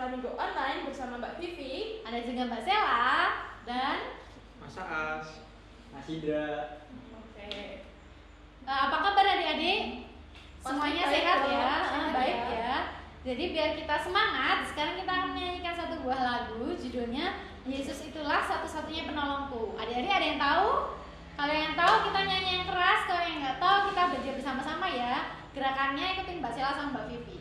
Sekolah Minggu Online bersama Mbak Vivi. Ada juga Mbak Sela dan Mas Aas, Mas Indra. Oke. Apa kabar adik-adik? Semuanya sehat ya? Baik ya. Jadi biar kita semangat, sekarang kita akan menyanyikan satu buah lagu, judulnya Yesus Itulah Satu-Satunya Penolongku. Adik-adik ada yang tahu? Kalau yang tahu kita nyanyi yang keras, kalau yang nggak tahu kita belajar bersama-sama ya. Gerakannya ikutin Mbak Sela sama Mbak Vivi.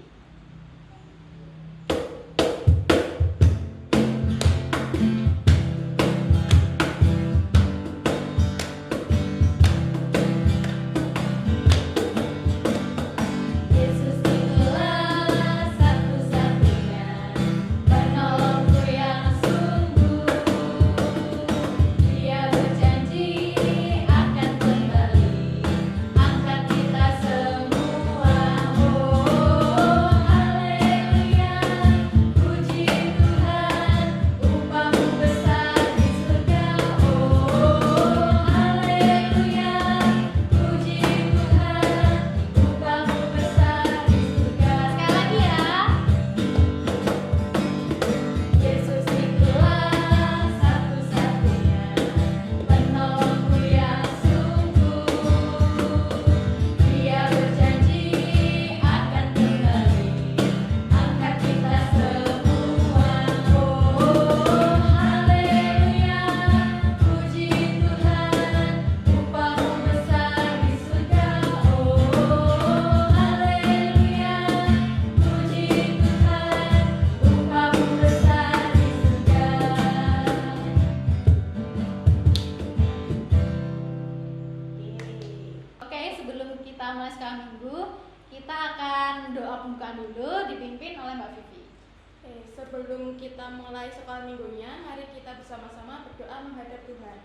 Sebelum kita mulai sekolah minggunya, mari kita bersama-sama berdoa menghadap Tuhan.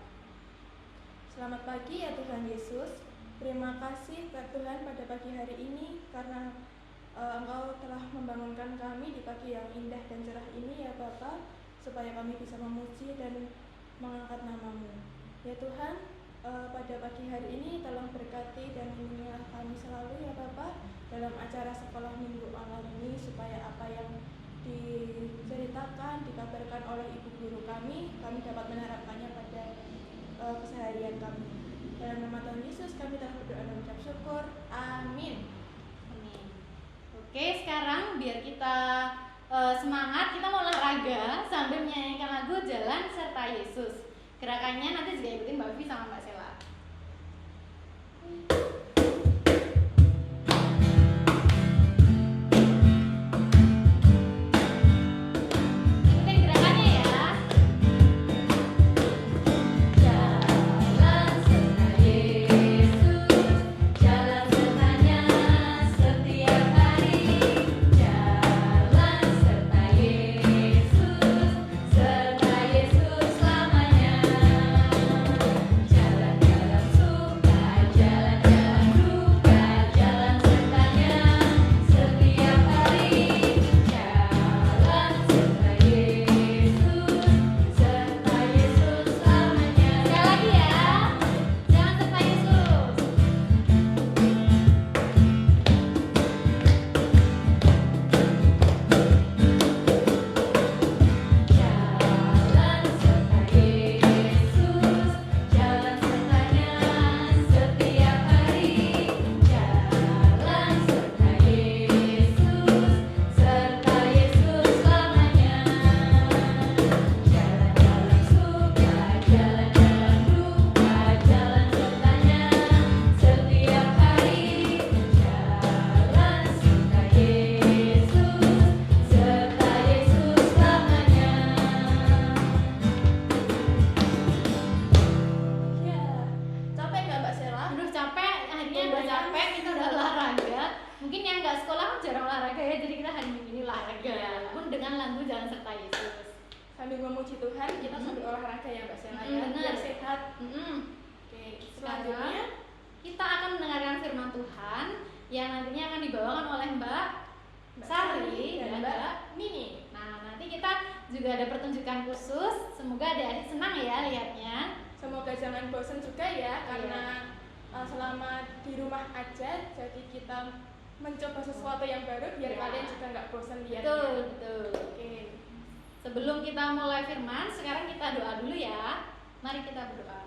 Selamat pagi ya Tuhan Yesus. Terima kasih Tuhan pada pagi hari ini karena Engkau telah membangunkan kami di pagi yang indah dan cerah ini ya Bapa, supaya kami bisa memuji dan mengangkat nama-Mu. Ya Tuhan, pada pagi hari ini tolong berkati dan lindungilah kami selalu ya Bapa dalam acara sekolah minggu online ini, supaya apa yang diceritakan, dikabarkan oleh ibu guru kami dapat menerapkannya pada keseharian kami. Dalam nama Tuhan Yesus kami telah berdoa dan mengucap syukur. Amin. Amin. Oke, sekarang biar kita semangat, kita mau olahraga sambil menyanyikan lagu Jalan Serta Yesus. Gerakannya nanti juga ikutin Mbak Vivi sama Mbak Sela. Sambil memuji Tuhan, kita sambil olahraga ya Mbak Sela ya, biar sehat. Oke, selanjutnya kita akan mendengarkan firman Tuhan yang nantinya akan dibawakan oleh Mbak Sari dan Mbak Mini. Nah, nanti kita juga ada pertunjukan khusus. Semoga adik-adik senang ya lihatnya. Semoga jangan bosan juga ya, karena selama di rumah aja, jadi kita mencoba sesuatu yang baru biar Ya. kalian juga nggak bosan lihatnya. Betul, betul. Oke. Sebelum kita mulai firman, sekarang kita doa dulu ya. Mari kita berdoa.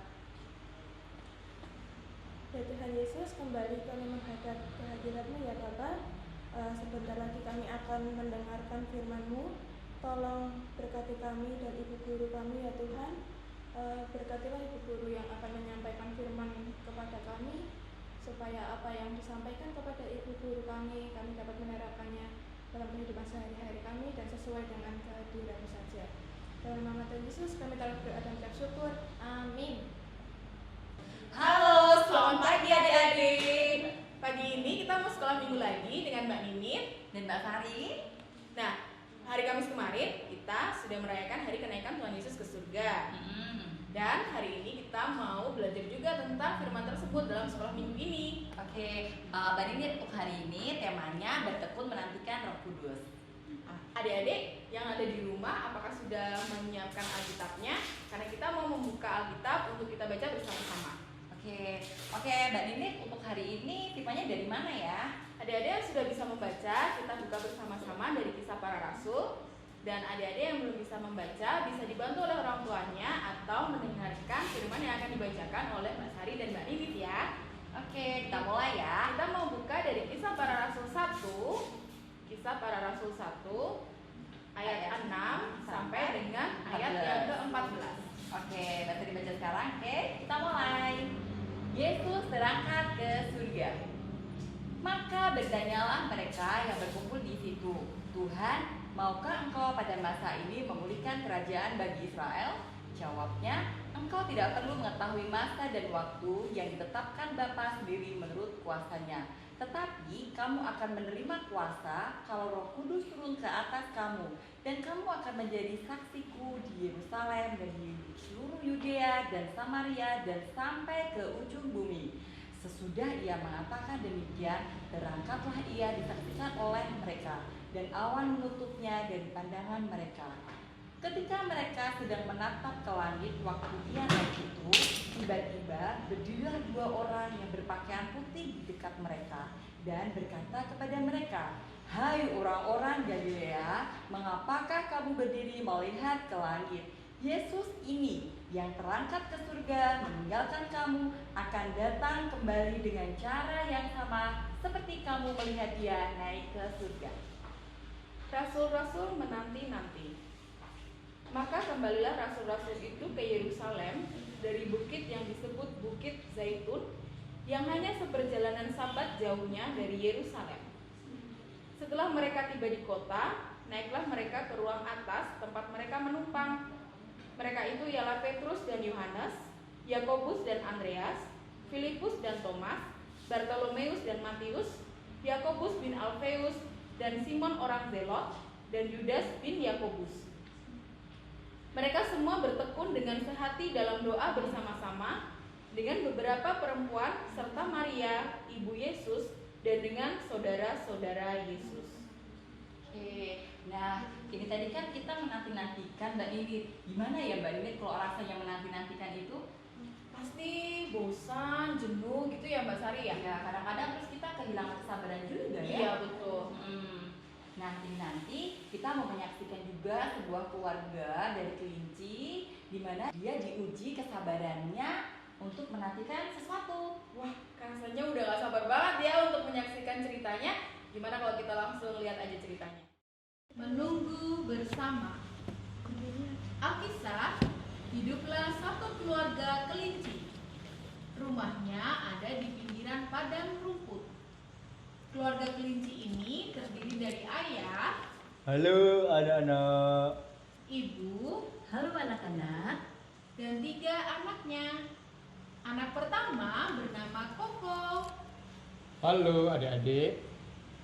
Ya Tuhan Yesus, kembali kami menghadap kehadirat-Mu ya Bapa. Sebentar lagi kami akan mendengarkan firman-Mu. Tolong berkati kami dan ibu guru kami ya Tuhan. Berkatilah ibu guru yang akan menyampaikan firman kepada kami, supaya apa yang disampaikan kepada ibu guru kami dapat menerapkannya dalam kehidupan sehari-hari kami dan sesuai dengan kehadiran saja. Dalam nama Tuhan Yesus kami telah berdoa dan mengucap syukur. Amin. Halo, selamat pagi adik-adik. Pagi ini kita mau sekolah minggu lagi dengan Mbak Ninin dan Mbak Fari. Nah, hari Kamis kemarin kita sudah merayakan hari kenaikan Tuhan Yesus ke surga. Dan hari ini kita mau belajar juga tentang firman tersebut dalam sekolah minggu ini. Oke, Mbak Nini, untuk hari ini temanya bertekun menantikan Roh Kudus. Adik-adik yang ada di rumah, apakah sudah menyiapkan Alkitabnya? Karena kita mau membuka Alkitab untuk kita baca bersama-sama. Oke, Mbak Nini, untuk hari ini tipenya dari mana ya? Adik-adik yang sudah bisa membaca, kita buka bersama-sama dari Kisah Para Rasul. Dan adik-adik yang belum bisa membaca bisa dibantu oleh orang tuanya atau mendengarkan firman yang akan dibacakan oleh Mbak Sari dan Mbak Nidit ya. Oke, kita mulai ya. Kita mau buka dari Kisah Para Rasul 1, Kisah Para Rasul 1 ayat 6 sampai dengan ayat yang ke-14. Oke, baca dibaca sekarang. Oke, kita mulai. Yesus berangkat ke surga. Maka bertanyalah mereka yang berkumpul di situ, Tuhan, maukah engkau pada masa ini memulihkan kerajaan bagi Israel? Jawabnya, engkau tidak perlu mengetahui masa dan waktu yang ditetapkan Bapa sendiri menurut kuasanya. Tetapi kamu akan menerima kuasa kalau Roh Kudus turun ke atas kamu, dan kamu akan menjadi saksiku di Yerusalem dan di seluruh Yudea dan Samaria dan sampai ke ujung bumi. Sesudah ia mengatakan demikian, berangkatlah ia disaksikan oleh mereka, dan awan menutupnya dari pandangan mereka. Ketika mereka sedang menatap ke langit waktu ia naik itu, tiba-tiba berdirilah dua orang yang berpakaian putih di dekat mereka, dan berkata kepada mereka, "Hai orang-orang Galilea, mengapakah kamu berdiri melihat ke langit? Yesus ini yang terangkat ke surga meninggalkan kamu akan datang kembali dengan cara yang sama seperti kamu melihat dia naik ke surga." Rasul-rasul menanti-nanti. Maka kembalilah rasul-rasul itu ke Yerusalem dari bukit yang disebut Bukit Zaitun, yang hanya seperjalanan sabat jauhnya dari Yerusalem. Setelah mereka tiba di kota, naiklah mereka ke ruang atas tempat mereka menumpang. Mereka itu ialah Petrus dan Yohanes, Yakobus dan Andreas, Filipus dan Thomas, Bartolomeus dan Matius, Yakobus bin Alfeus dan Simon orang Zelot, dan Yudas bin Yakobus. Mereka semua bertekun dengan sehati dalam doa bersama-sama dengan beberapa perempuan serta Maria, ibu Yesus, dan dengan saudara-saudara Yesus. Oke, nah ini tadi kan kita menanti-nantikan Mbak Nini. Gimana ya Mbak Nini kalau rasanya menanti-nantikan itu? Pasti bosan, jenuh gitu ya Mbak Sari ya? Ya kadang-kadang terus kita kehilangan kesabaran juga ya. Iya betul. Nah ini nanti kita mau menyaksikan juga sebuah keluarga dari Kelinci, di mana dia diuji kesabarannya untuk menantikan sesuatu. Wah, rasanya udah gak sabar banget ya untuk menyaksikan ceritanya. Gimana kalau kita langsung lihat aja ceritanya? Menunggu bersama. Alkisah, hiduplah satu keluarga kelinci. Rumahnya ada di pinggiran padang rumput. Keluarga kelinci ini terdiri dari ayah, Halo anak-anak. ibu, Halo anak-anak. dan 3 anaknya. Anak pertama bernama Koko, Halo adik-adik.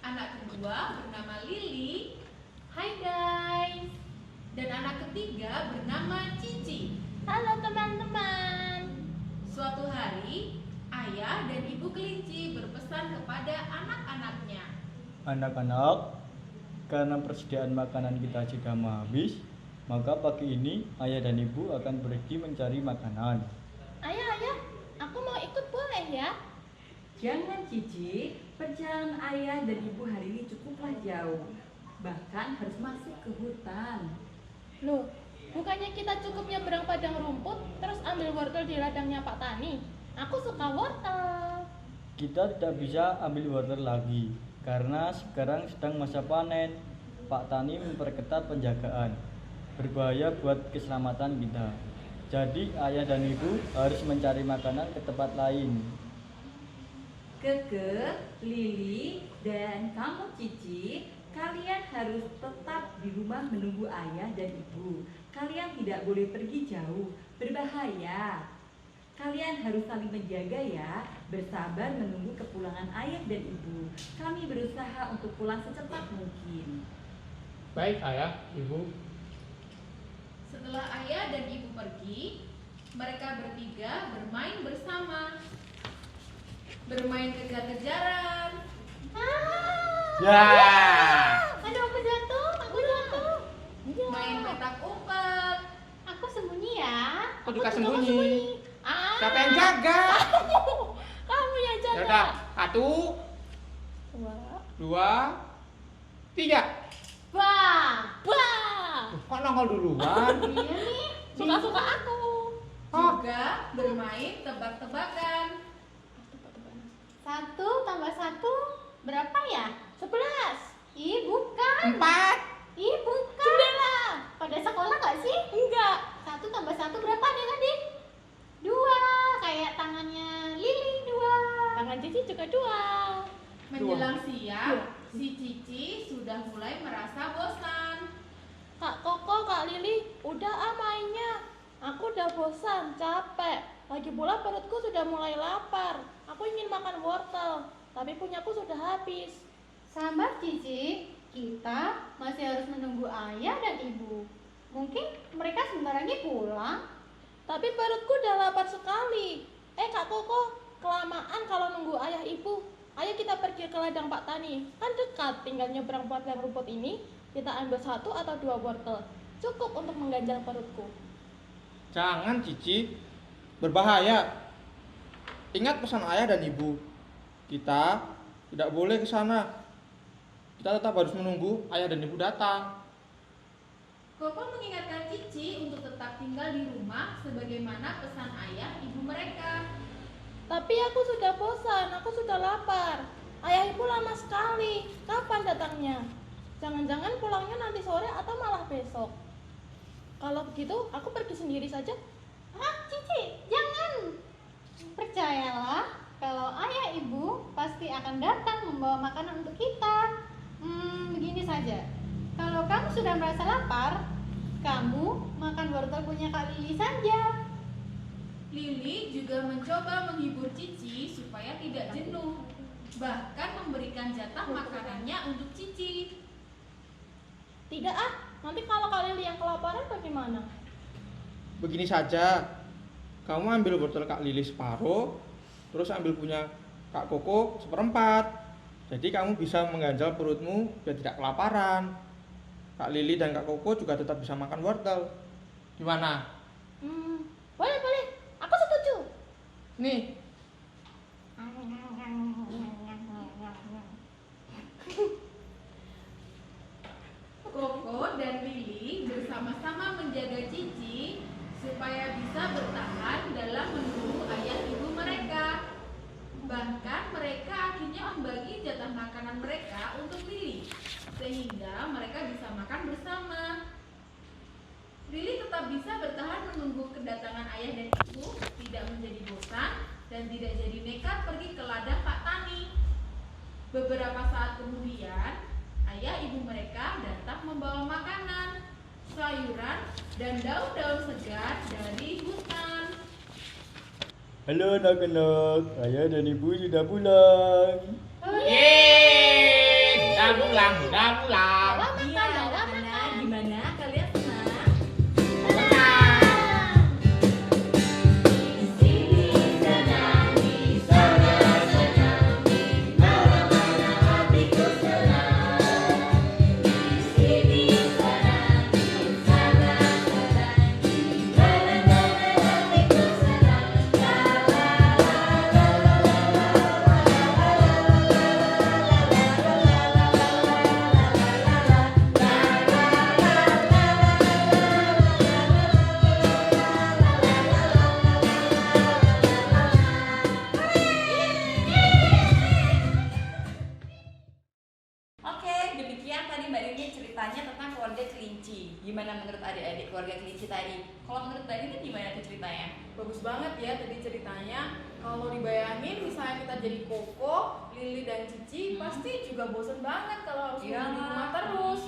anak kedua bernama Lili, hai guys, dan anak ketiga bernama Cici. Halo teman-teman. Suatu hari, ayah dan ibu kelinci berpesan kepada anak-anaknya. Anak-anak, karena persediaan makanan kita sudah mau habis, maka pagi ini ayah dan ibu akan pergi mencari makanan. Ayah, aku mau ikut boleh ya? Jangan Cici, perjalanan ayah dan ibu hari ini cukuplah jauh. Bahkan harus masuk ke hutan. Loh, bukannya kita cukup nyebrang padang rumput terus ambil wortel di ladangnya Pak Tani? Aku suka wortel. Kita tidak bisa ambil wortel lagi karena sekarang sedang masa panen. Pak Tani memperketat penjagaan. Berbahaya buat keselamatan kita. Jadi ayah dan ibu harus mencari makanan ke tempat lain. Keke, Lili, dan kamu Cici, kalian harus tetap di rumah menunggu ayah dan ibu. Kalian tidak boleh pergi jauh, berbahaya. Kalian harus saling menjaga ya, bersabar menunggu kepulangan ayah dan ibu. Kami berusaha untuk pulang secepat mungkin. Baik ayah, ibu. Setelah ayah dan ibu pergi, mereka bertiga bermain bersama. Bermain kejar-kejaran, Ya. Aduh, aku jatuh. main petak umpet, Aku sembunyi ya. Aku juga sembunyi. Ah, Siapa yang jaga? Kamu yang jaga. Yaudah, 1, Wah. 2, 3. bah. Kok nongol duluan? Iya nih. Suka-suka aku. juga bermain tebak-tebakan. 1 tambah 1 berapa ya? 11. Ih, bukan. 4. Ih, bukan. Pada sekolah nggak sih? Enggak. 1 tambah 1 berapa adik-adik? 2. Kayak tangannya Lili 2. Tangan Cici juga 2. Menjelang siang, si Cici sudah mulai merasa bosan. Kak Koko, Kak Lili, udah mainnya. Aku udah bosan, capek. Lagi pula perutku sudah mulai lapar. Aku ingin makan wortel, tapi punyaku sudah habis. Sabar Cici, kita masih harus menunggu ayah dan ibu. Mungkin mereka sebentar lagi pulang. Tapi perutku udah lapar sekali. Kak Koko, kelamaan kalau nunggu ayah ibu. Ayo kita pergi ke ladang Pak Tani. Kan dekat, tinggal nyebrang padang rumput ini. Kita ambil 1 atau 2 wortel. Cukup untuk mengganjal perutku. Jangan Cici, berbahaya. Ingat pesan ayah dan ibu. Kita tidak boleh ke sana. Kita tetap harus menunggu ayah dan ibu datang. Koko mengingatkan Cici untuk tetap tinggal di rumah sebagaimana pesan ayah ibu mereka. Tapi aku sudah bosan, aku sudah lapar. Ayah ibu lama sekali. Kapan datangnya? Jangan-jangan pulangnya nanti sore atau malah besok. Kalau begitu, aku pergi sendiri saja. Ah, Cici, jangan. Percayalah, kalau ayah ibu pasti akan datang membawa makanan untuk kita. Begini saja. Kalau kamu sudah merasa lapar, kamu makan wortel punya Kak Lili saja. Lili juga mencoba menghibur Cici supaya tidak jenuh. Bahkan memberikan jatah makanannya untuk Cici. Tidak nanti kalau Kak Lili yang kelaparan bagaimana? Begini saja, kamu ambil wortel Kak Lili separuh, terus ambil punya Kak Koko 1/4. Jadi kamu bisa mengganjal perutmu biar tidak kelaparan. Kak Lili dan Kak Koko juga tetap bisa makan wortel. Gimana? Boleh. Aku setuju. Nih, Koko dan Lili bersama-sama menjaga Cici supaya bisa bertahan dalam menunggu ayah ibu mereka. Bahkan mereka akhirnya membagi jatah makanan mereka untuk Lili, sehingga mereka bisa makan bersama. Lili tetap bisa bertahan menunggu kedatangan ayah dan ibu, tidak menjadi bosan dan tidak jadi nekat pergi ke ladang Pak Tani. Beberapa saat kemudian, ayah ibu mereka datang membawa makanan, sayuran, dan daun-daun segar dari hutan. Halo anak-anak, ayah dan ibu sudah pulang. yeay, udah pulang. Iya, anak-anak, gimana? Kalian senang? gimana menurut adik-adik keluarga kelinci tadi? Kalau menurut Mbak Nini gimana tuh ceritanya? Bagus banget ya tadi ceritanya. Kalau dibayangin misalnya kita jadi Koko, Lili dan Cici pasti juga bosen banget kalau harus Iya. di rumah terus.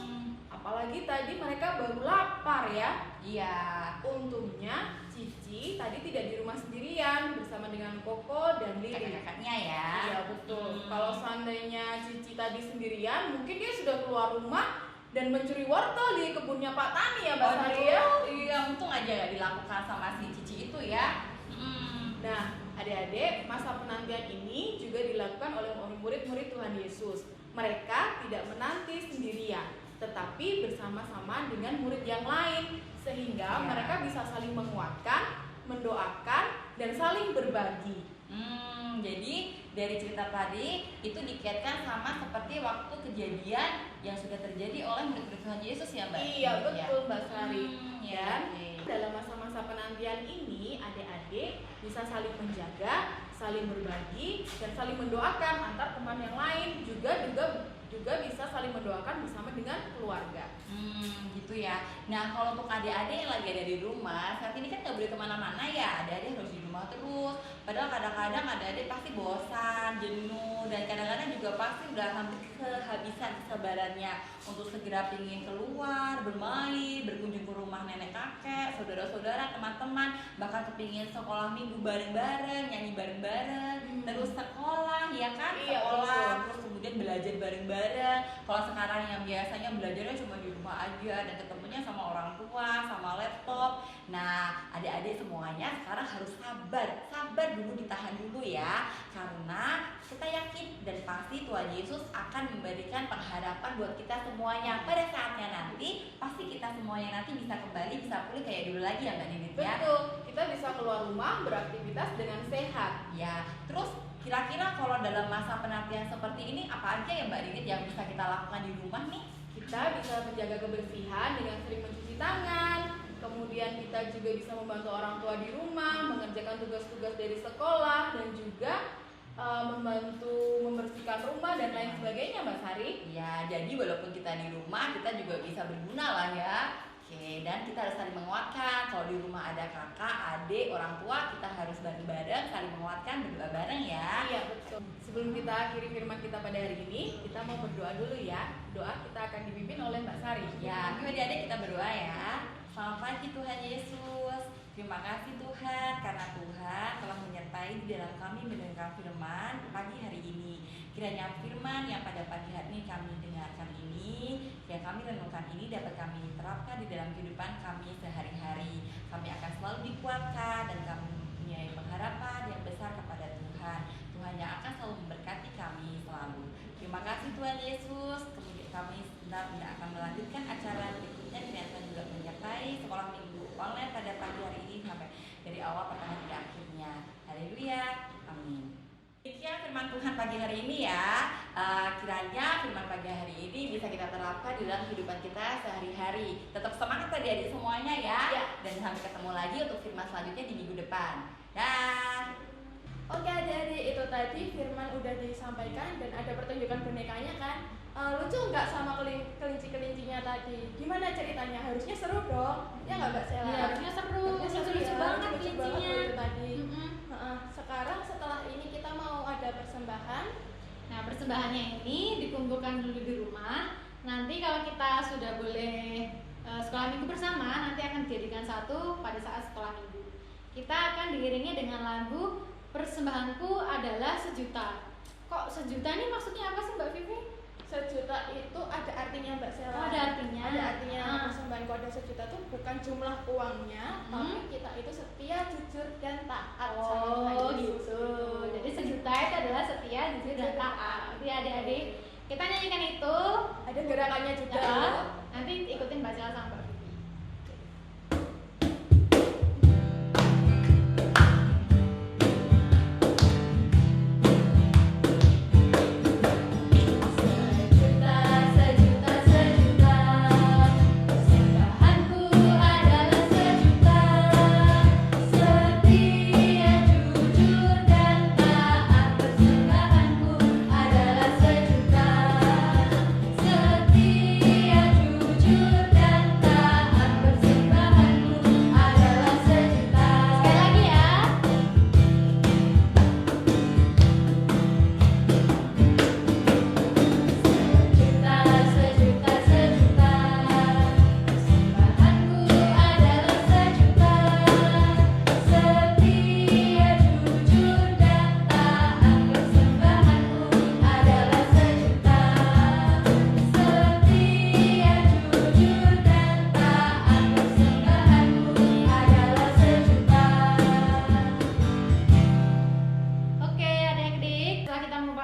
Apalagi tadi mereka baru lapar ya. Iya. Untungnya Cici tadi tidak di rumah sendirian bersama dengan Koko dan Lili. Kakak-kakaknya ya. Iya betul. Kalau seandainya Cici tadi sendirian, mungkin dia sudah keluar rumah dan mencuri wortel di kebunnya Pak Tani ya Mbak Sari ya. Iya, untung aja gak dilakukan sama si Cici itu ya. Nah, adik-adik, masa penantian ini juga dilakukan oleh murid-murid Tuhan Yesus. Mereka tidak menanti sendirian, tetapi bersama-sama dengan murid yang lain, sehingga Ya. mereka bisa saling menguatkan, mendoakan, dan saling berbagi. Jadi dari cerita tadi itu dikaitkan sama seperti waktu kejadian yang sudah terjadi oleh murid-murid Tuhan Yesus ya Mbak? Iya betul Mbak Sari. Ya. Dan dalam masa-masa penantian ini, adik-adik bisa saling menjaga, saling berbagi, dan saling mendoakan antar teman yang lain. Juga bisa saling mendoakan bersama dengan keluarga. Gitu ya. Nah kalau untuk adik-adik yang lagi ada di rumah saat ini kan nggak boleh kemana-mana ya, adik-adik harus di rumah terus. Padahal kadang-kadang adik-adik pasti bosan, jenuh, dan kadang-kadang juga pasti udah hampir kehabisan kesabarannya untuk segera pingin keluar, bermain, berkunjung ke rumah nenek kakek, saudara-saudara, teman-teman, bahkan kepingin sekolah minggu bareng-bareng, nyanyi bareng-bareng, terus sekolah ya kan, Iya, sekolah, betul. terus kemudian belajar bareng-bareng. Kalau sekarang yang biasanya belajarnya cuma di rumah aja dan ketemunya sama orang tua, sama laptop. Nah, adik-adik semuanya sekarang harus sabar dulu, ditahan dulu ya, karena kita yakin dan pasti Tuhan Yesus akan memberikan pengharapan buat kita semuanya. Pada saatnya nanti pasti kita semuanya nanti bisa kembali, bisa pulih kayak dulu lagi ya Mbak Ninit ya. Betul, kita bisa keluar rumah beraktivitas dengan sehat. Ya, terus kira-kira kalau dalam masa penantian seperti ini apa aja ya Mbak Ninit yang bisa kita lakukan di rumah nih? Kita bisa menjaga kebersihan dengan sering mencuci tangan. Kemudian kita juga bisa membantu orang tua di rumah, mengerjakan tugas-tugas dari sekolah, dan juga membantu membersihkan rumah dan lain sebagainya Mbak Sari. Ya, jadi walaupun kita di rumah, kita juga bisa berguna lah ya. Oke, dan kita harus saling menguatkan. Kalau di rumah ada kakak, adik, orang tua, kita harus bareng-bareng, saling menguatkan, berdoa bareng ya. Iya betul. Sebelum kita akhiri firman kita pada hari ini, kita mau berdoa dulu ya. Doa kita akan dipimpin oleh Mbak Sari. Ya, yuk adik-adik kita berdoa ya. Selamat pagi Tuhan Yesus. Terima kasih Tuhan karena Tuhan telah menyertai di dalam kami mendengar firman pagi hari ini. Kiranya firman yang pada pagi hari ini kami dengarkan ini, yang kami renungkan ini dapat kami terapkan di dalam kehidupan kami sehari-hari. Kami akan selalu dikuatkan dan kami mempunyai pengharapan yang besar kepada Tuhan. Tuhan yang akan selalu memberkati kami selalu. Terima kasih Tuhan Yesus. Kemudian kami sedang akan melanjutkan acara berikutnya dengan Tuhan juga menyertai sekolah minggu online pada pagi hari ini sampai dari awal pertengahan hingga akhirnya. Haleluya. Amin. Demikian firman Tuhan pagi hari ini ya. Kiranya firman pagi hari ini bisa kita terapkan di dalam kehidupan kita sehari-hari. Tetap semangat adik-adik semuanya ya. Dan sampai ketemu lagi untuk firman selanjutnya di minggu depan. Dah. Oke adik-adik, itu tadi firman udah disampaikan dan ada pertunjukan bonekanya kan. Lucu nggak sama kelinci-kelincinya tadi? Gimana ceritanya? Harusnya seru dong, ya nggak Mbak Sela? Iya, harusnya seru, lucu-lucu ya. banget Lucu banget kelincinya. itu tadi. Sekarang setelah ini kita mau ada persembahan. Nah, persembahannya ini dikumpulkan dulu di rumah. Nanti kalau kita sudah boleh sekolah minggu bersama, nanti akan dijadikan satu pada saat sekolah minggu. Kita akan diiringi dengan lagu Persembahanku Adalah Sejuta. Kok sejuta ini maksudnya apa sih Mbak Vivi? Sejuta itu ada artinya Mbak Sela. Oh, ada artinya. Ada artinya persembahan kode sejuta itu bukan jumlah uangnya, tapi kita itu setia, jujur, dan taat. sama Tuhan Oh Yesus. gitu. Jadi sejuta itu adalah setia, jujur, dan taat. Jadi adik-adik kita nyanyikan itu. Ada gerakannya juga. Nanti ikutin Mbak Sela sama Mbak Vivi. Sejuta, sejuta, sejuta. Persembahanku adalah sejuta. Setia, jujur, dan taat. Persembahanku adalah sejuta. Setia, jujur, dan taat.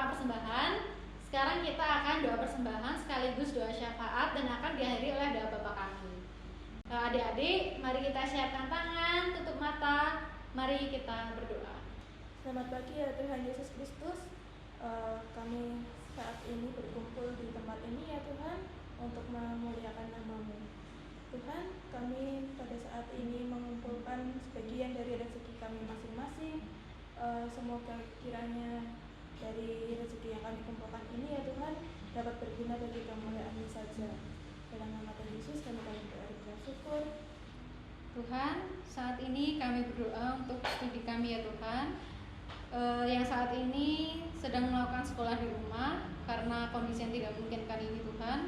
doa persembahan. Sekarang kita akan doa persembahan sekaligus doa syafaat dan akan diakhiri oleh doa Bapa kami. Adik-adik, mari kita siapkan tangan, tutup mata, mari kita berdoa. Selamat pagi ya Tuhan Yesus Kristus. Kami saat ini berkumpul di tempat ini ya Tuhan untuk memuliakan nama-Mu. Tuhan, kami pada saat ini mengumpulkan sebagian dari rezeki kami masing-masing. Semoga kiranya dari rezeki yang kami kumpulkan ini ya Tuhan dapat berguna bagi kemuliaan-Mu saja. Dalam nama Tuhan Yesus kami berdoa dan bersyukur. Tuhan, saat ini kami berdoa untuk studi kami ya Tuhan, yang saat ini sedang melakukan sekolah di rumah karena kondisi yang tidak memungkinkan ini Tuhan.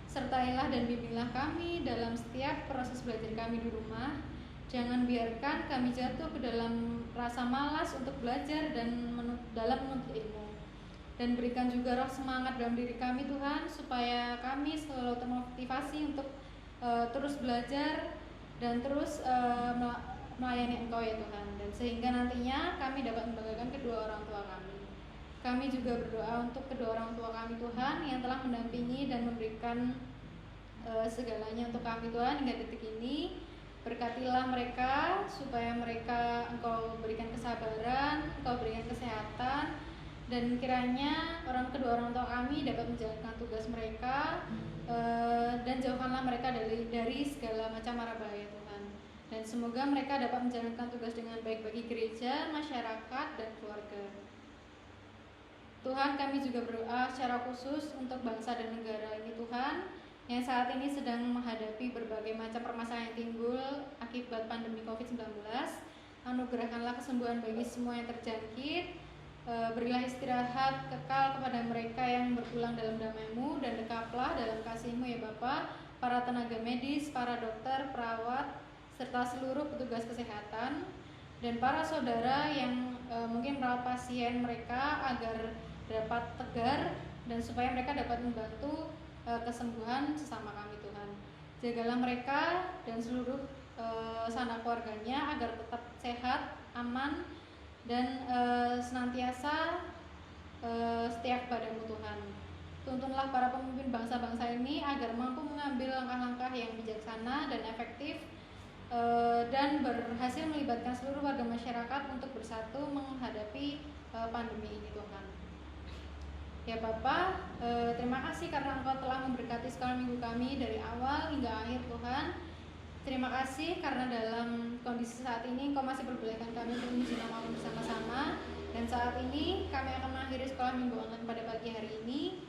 Sertailah dan bimbinglah kami dalam setiap proses belajar kami di rumah. Jangan biarkan kami jatuh ke dalam rasa malas untuk belajar dan dalam menuntut ilmu. Dan berikan juga roh semangat dalam diri kami Tuhan, supaya kami selalu termotivasi untuk terus belajar dan terus melayani Engkau ya Tuhan. Dan sehingga nantinya kami dapat membanggakan kedua orang tua kami. Kami juga berdoa untuk kedua orang tua kami Tuhan yang telah mendampingi dan memberikan segalanya untuk kami Tuhan hingga detik ini. Berkatilah mereka supaya mereka Engkau berikan kesabaran, Engkau berikan kesehatan, dan kiranya kedua orang tua kami dapat menjalankan tugas mereka, dan jauhkanlah mereka dari segala macam mara bahaya Tuhan. Dan semoga mereka dapat menjalankan tugas dengan baik bagi gereja, masyarakat, dan keluarga. Tuhan, kami juga berdoa secara khusus untuk bangsa dan negara ini Tuhan, yang saat ini sedang menghadapi berbagai macam permasalahan yang timbul akibat pandemi COVID-19. Anugerahkanlah kesembuhan bagi semua yang terjangkit. Berilah istirahat kekal kepada mereka yang berpulang dalam damai-Mu, dan dekaplah dalam kasih-Mu ya Bapa, para tenaga medis, para dokter, perawat, serta seluruh petugas kesehatan, dan para saudara yang mungkin merawat pasien mereka agar dapat tegar dan supaya mereka dapat membantu kesembuhan sesama kami Tuhan. Jagalah mereka dan seluruh sanak keluarganya agar tetap sehat, aman, dan senantiasa setia kepadamu Tuhan. Tuntunlah para pemimpin bangsa-bangsa ini agar mampu mengambil langkah-langkah yang bijaksana dan efektif, dan berhasil melibatkan seluruh warga masyarakat untuk bersatu menghadapi pandemi ini Tuhan. Ya Bapa, terima kasih karena Engkau telah memberkati sekolah minggu kami dari awal hingga akhir Tuhan. Terima kasih karena dalam kondisi saat ini Engkau masih perbolehkan kami untuk memuji nama-Mu bersama-sama. Dan saat ini kami akan mengakhiri sekolah minggu online pada pagi hari ini.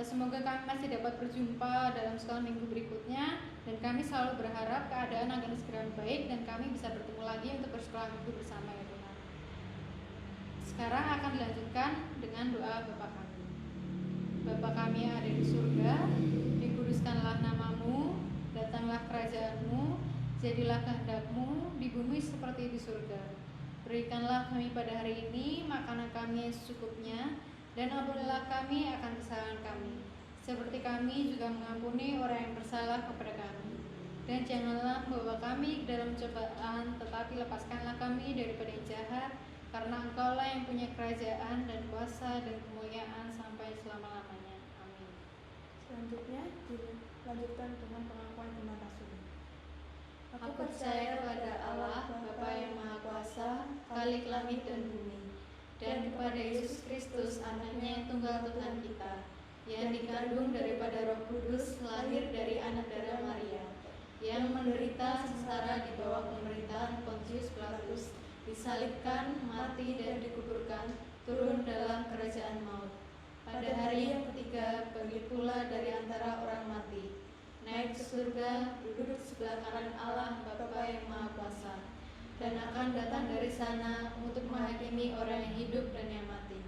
Semoga kami masih dapat berjumpa dalam sekolah minggu berikutnya. Dan kami selalu berharap keadaan akan segera baik dan kami bisa bertemu lagi untuk bersekolah minggu bersama ya Tuhan. Sekarang akan dilanjutkan dengan doa Bapa kami. Bapa kami yang ada di surga, dikuduskanlah nama-Mu, datanglah kerajaan-Mu, jadilah kehendak-Mu di bumi seperti di surga. Berikanlah kami pada hari ini makanan kami yang secukupnya, dan ampunilah kami akan kesalahan kami, seperti kami juga mengampuni orang yang bersalah kepada kami. Dan janganlah membawa kami ke dalam cobaan, tetapi lepaskanlah kami daripada yang jahat, karena Engkau-lah yang punya kerajaan dan kuasa dan kemuliaan sampai selama-lamanya. Amin. Selanjutnya dilanjutkan dengan pengakuan iman rasul. Aku percaya kepada Allah, Bapa yang Maha Kuasa, Khalik langit dan bumi, dan kepada Yesus Kristus, Anaknya yang tunggal Tuhan kita, yang dikandung daripada Roh Kudus, lahir dari anak darah Maria, yang menderita sengsara di bawah pemerintahan Pontius Pilatus, disalibkan, mati, dan dikuburkan, turun dalam kerajaan maut. Pada hari yang ketiga, bangkit pula dari antara orang mati, naik ke surga, duduk sebelah kanan Allah Bapa yang Maha Kuasa, dan akan datang dari sana untuk menghakimi orang yang hidup dan yang mati.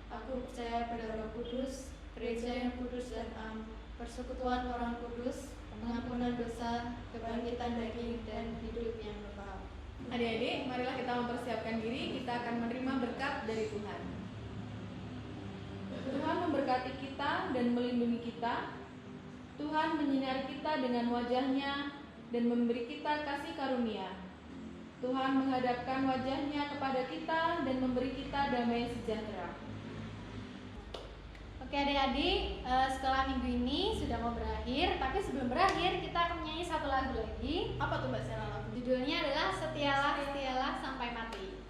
Aku percaya pada Roh Kudus, gereja yang kudus dan am, persekutuan orang kudus, pengampunan dosa, kebangkitan daging, dan hidup yang kekal. Adik-adik, marilah kita mempersiapkan diri, kita akan menerima berkat dari Tuhan. Tuhan memberkati kita dan melindungi kita. Tuhan menyinari kita dengan wajah-Nya dan memberi kita kasih karunia. Tuhan menghadapkan wajah-Nya kepada kita dan memberi kita damai sejahtera. Oke adik-adik, setelah minggu ini sudah mau berakhir, tapi sebelum berakhir kita akan menyanyi satu lagu lagi. Apa tuh Mbak Sela lagu? Judulnya adalah Setialah, Setialah Sampai Mati.